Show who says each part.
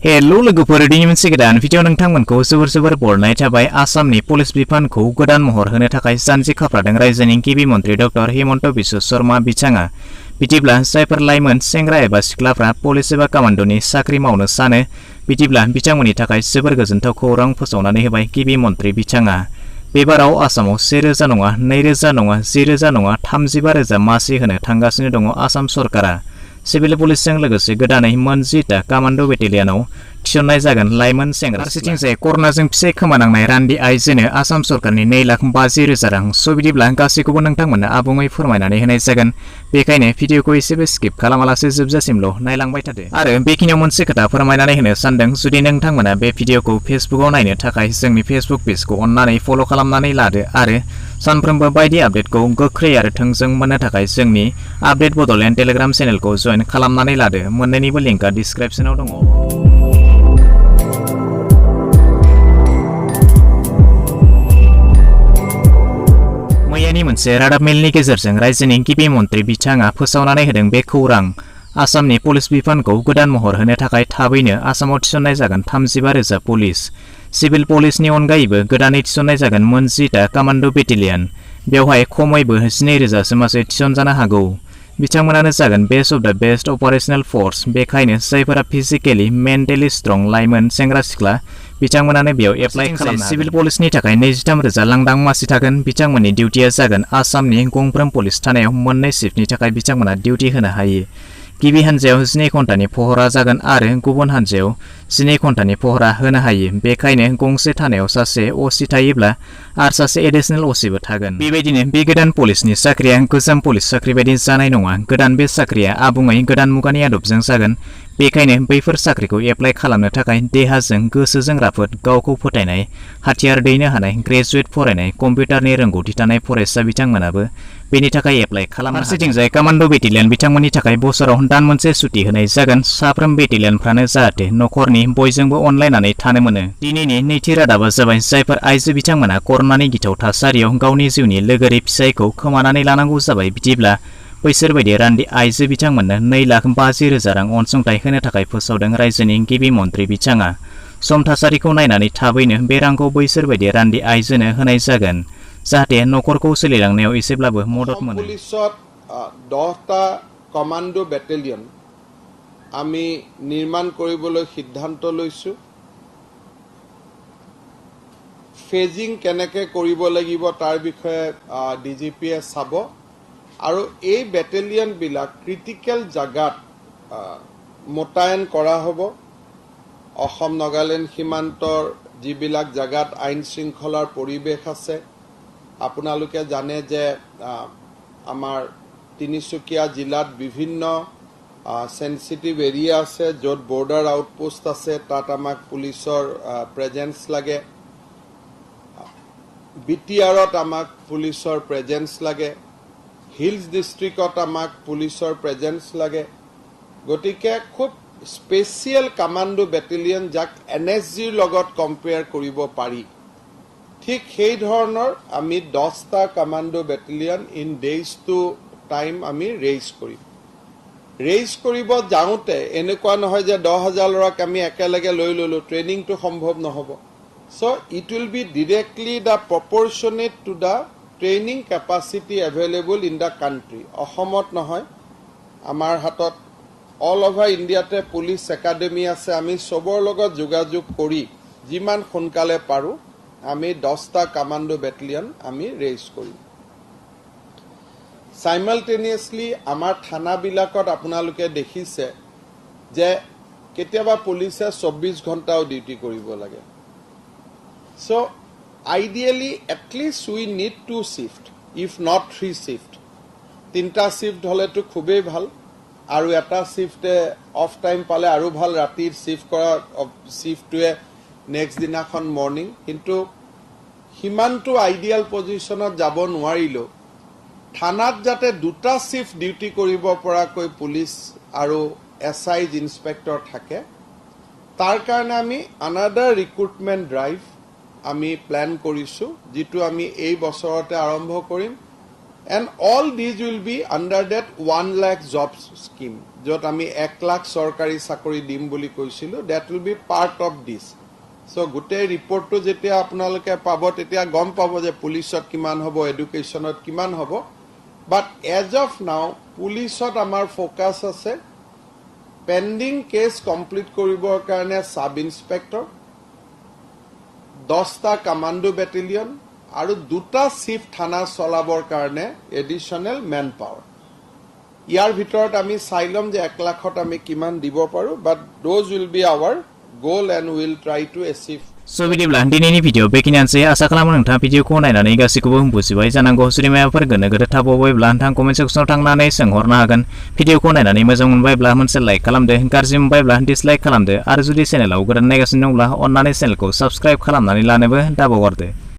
Speaker 1: Hello लोगोफोर दिनै मोनसे गोदान भिडिअ नोंथांमोनखौ जोबोर बरनाय थाबाय। आसामनि पुलिस बिफानखौ गोदान महर होनो थाखाय जानजि खाफ्रादों रायजोनि गिबि मन्थ्रि डक्टर हिमन्त बिश्व शर्मा बिथाङा। बिदिब्ला जायफोर लाइमोन सेंग्रा एबा सिख्लाफ्रा पुलिस एबा कमान्ड'नि साख्रि मावनो सानो बिदिब्ला बिथांमोननि थाखाय जोबोर गोजोनथाव खौरां फोसावनानै होबाय गिबि मन्थ्रि बिथाङा। बेबाराव आसामाव 1000 नङा 2000 नङा 10000 नङा 35000 मासि होनो थांगासिनो दङ आसाम सरकारा। सिविल पुलिसजों लोगोसे गोदानै मोन 10टा कमान्ड' बेटेलियनाव थिसननाय जागोन लाइमोन सेंग्रा। फारसेथिंजाय कर'नाजों फिसाय खोमानांनाय रान्दि आइजोनो आसाम सरकारनि 2,50,000 रां। स' बिदिब्ला गासैखौबो नोंथांमोननो आबुङै फोरमायनानै होनाय जागोन। बेखायनो भिडिअखौ एसेबो स्किप खालामालासे जोबजासिमल' नायलांबाय थादो। आरो बेखिनियाव मोनसे खोथा फोरमायनानै होनो सानदों, जुदि नोंथांमोना बे भिडिअखौ फेसबुकआव नायनो थाखाय जोंनि फेसबुक पेजखौ अन्नानै फल' खालामनानै लादो आरो सानफ्रोमबो बायदि आपडेटखौ गोख्रै आरो थोंजों मोननो थाखाय जोंनि आपडेट बड'लेण्ड टेलिग्राम चेनेलखौ जइन खालामनानै लादो। मोन्नैनिबो लिंकआ डिसक्रिप्शनाव दङ। मैयानि मोनसे रादाब मेलनि गेजेरजों रायजोनि गिबि मन्थ्रि बिथाङा फोसावनानै होदों बे खौरां। आसामनि पुलिस बिफानखौ गोदान महर होनो थाखाय थाबैनो आसामाव थिसननाय जागोन 35,000 पुलिस। सिभिल पुलिसनि अनगायैबो गोदानै थिसननाय जागोन मोन 10टा कमान्ड' बेटेलियन। बेवहाय खमैबो 12,000 मासि थिसनजानो हागौ। बिथांमोनानो जागोन best of the best operational force. बेखायनो जायफोरा फिजिकेलि मेन्टेलि स्ट्रं लाइमोन सेंग्रा सिख्ला बिथांमोनानो बेयाव एप्लाइ खालामनो। सिभिल पुलिसनि थाखाय 23,000 लांदां मासि थागोन। बिथांमोननि डिउटिया जागोन आसामनि गंफ्रोम पुलिस थानायाव मोननै शिफ्टनि थाखाय बिथांमोना डिउटि होनो हायो। गिबि हान्जायाव 12 घन्टानि पहरा जागोन आरो गुबुन हान्जायाव 12 घन्टानि पहरा होनो हायो। बेखायनो गंसे थानायाव सासे असि थायोब्ला आरो सासे एडिशनेल असिबो थागोन। बेबायदिनो बे गोदान पुलिसनि साख्रिया गोजाम पुलिस साख्रि बायदि जानाय नङा। गोदान बे साख्रिया आबुङै गोदान मुगानि आदबजों जागोन। बेखायनो बैफोर साख्रिखौ एप्लाइ खालामनो थाखाय देहाजों गोसोजों राफोद, गावखौ फोथायनाय, हाथियार दैनो हानाय, ग्रेजुवेट फरायनाय, कम्पिउटारनि रोंगौथि थानाय फरायसा बिथांमोनाबो बेनि थाखाय एप्लाइ खालामनो हागोन। फारसेथिंजाय कमान्ड' बेटेलियन बिथांमोननि थाखाय बोसोराव दान मोनसे सुटि होनाय जागोन। साफ्रोम बेटेलियनफ्रानो जाहाथे न'खरनि बयजोंबो अनलायनानै थानो मोनो। दिनैनि नैथि रादाबा जाबाय जायफोर आइजो बिथांमोना कर'नानि गिथाव थासारियाव गावनि जिउनि लोगोरि फिसायखौ खोमानानै लानांगौ जाबाय बिदिब्ला बैसोर बायदि रान्दि आइजो बिथांमोननो 2,50,000 रां अनसुंथाइ होनो थाखाय फोसावदों रायजोनि गिबि मन्थ्रि बिथाङा। सम थासारिखौ नायनानै थाबैनो बे रांखौ बैसोर बायदि रान्दि आइजोनो होनाय जागोन जाहाथे न'खरखौ सोलिलांनायाव एसेब्लाबो मदद मोनो।
Speaker 2: पुलिसत 10টা कमान्ड' बेटेलियन আমি নিৰ্মাণ কৰিবলৈ সিদ্ধান্ত লৈছো। ফেজিং কেনেকৈ কৰিব লাগিব তাৰ বিষয়ে ডিজিপিয়ে চাব আৰু এই বেটেলিয়নবিলাক ক্ৰিটিকেল জাগাত মোতায়েন কৰা হ'ব। অসম নাগালেণ্ড সীমান্তৰ যিবিলাক জাগাত আইন শৃংখলাৰ পৰিৱেশ আছে, আপোনালোকে জানে যে আমাৰ তিনিচুকীয়া জিলাত বিভিন্ন সেন্সিটিভ এৰিয়া আছে য'ত বৰ্ডাৰ আউটপোষ্ট আছে, তাত আমাক পুলিচৰ প্ৰেজেন্স লাগে। বিটিআৰত আমাক পুলিচৰ প্ৰেজেন্স লাগে। হিলছ ডিষ্ট্ৰিক্টত আমাক পুলিচৰ প্ৰেজেন্স লাগে। গতিকে খুব স্পেচিয়েল কমান্ডো বেটেলিয়ন যাক NSGৰ লগত কম্পেয়াৰ কৰিব পাৰি, ঠিক সেই ধৰণৰ আমি 10টা commando battalion in days to time আমি ৰেইজ কৰিম। ৰেইজ কৰিব যাওঁতে এনেকুৱা নহয় যে 10,000 ল'ৰাক আমি একেলগে লৈ ল'লো, ট্ৰেইনিংটো সম্ভৱ নহ'ব। So it will be directly the proportionate to the training capacity available in the country. অসমত নহয়, আমাৰ হাতত অল অভাৰ ইণ্ডিয়াতে পুলিচ একাডেমি আছে। আমি চবৰ লগত যোগাযোগ কৰি যিমান সোনকালে পাৰোঁ আমি 10টা কমান্ডো বেটেলিয়ন আমি ৰেইজ কৰিম। সাইমালটেনিয়াছলি আমাৰ থানাবিলাকত আপোনালোকে দেখিছে যে কেতিয়াবা পুলিচে 24 ঘণ্টাও ডিউটি কৰিব লাগে। So ideally at least we need 2 shift, if not 3 shift. 3টা shift হলেতো খুবেই ভাল আৰু এটা শিফটে অফ টাইম পালে আৰু ভাল। ৰাতিৰ শিফট কৰা শিফটটোৱে নেক্সট দিনাখন মৰ্নিং, কিন্তু সিমানটো আইডিয়াল পজিশ্যনত যাব নোৱাৰিলেও থানাত যাতে 2টা শিফট ডিউটি কৰিব পৰাকৈ পুলিচ আৰু SI ইনস্পেক্টৰ থাকে, তাৰ কাৰণে আমি আনাদাৰ ৰিক্ৰুটমেণ্ট ড্ৰাইভ আমি প্ল্যান কৰিছো, যিটো আমি এই বছৰতে আৰম্ভ কৰিম। And all these will be under that 1 lakh jobs scheme. Jot ami 1 lakh sorkari sakori dim boli koisilu, that will be part of this. So gute report to jetia apnaloke pabo tetia gom pabo je police ot kiman hobo, education ot kiman hobo. But as of now, police ot amar focus ase pending case complete koribor karone sub inspector, 10টা commando battalion আৰু 2টা shift থানা চলাবৰ কাৰণে additional manpower. ইয়াৰ ভিতৰত আমি চাইলম যে 1 লাখত আমি কিমান দিব পাৰো, but those will be our goal and we will try to achieve.
Speaker 1: So bidiब्ला दिनैनि भिडिअ बेखिनियानोसै आसा खालामो नोंथाङा भिडिअखौ नायनानै गासैखौबो बुजिबाय जानांगौ जुदि माबाफोर गोनो गोथो थाबावबायब्ला नोंथाङा कमेन्ट सेक्सनाव थांनानै सोंहरनो हागोन भिडिअखौ नायनानै मोजां मोनबायब्ला मोनसे लाइक खालामदो गाज्रि मोनबायब्ला डिसलाइक खालामदो आरो जुदि चेनेलाव गोदान नायगासिनो दंब्ला अन्नानै चेनेलखौ साबस्क्राइब खालामनानै लानोबो दाबावगारदो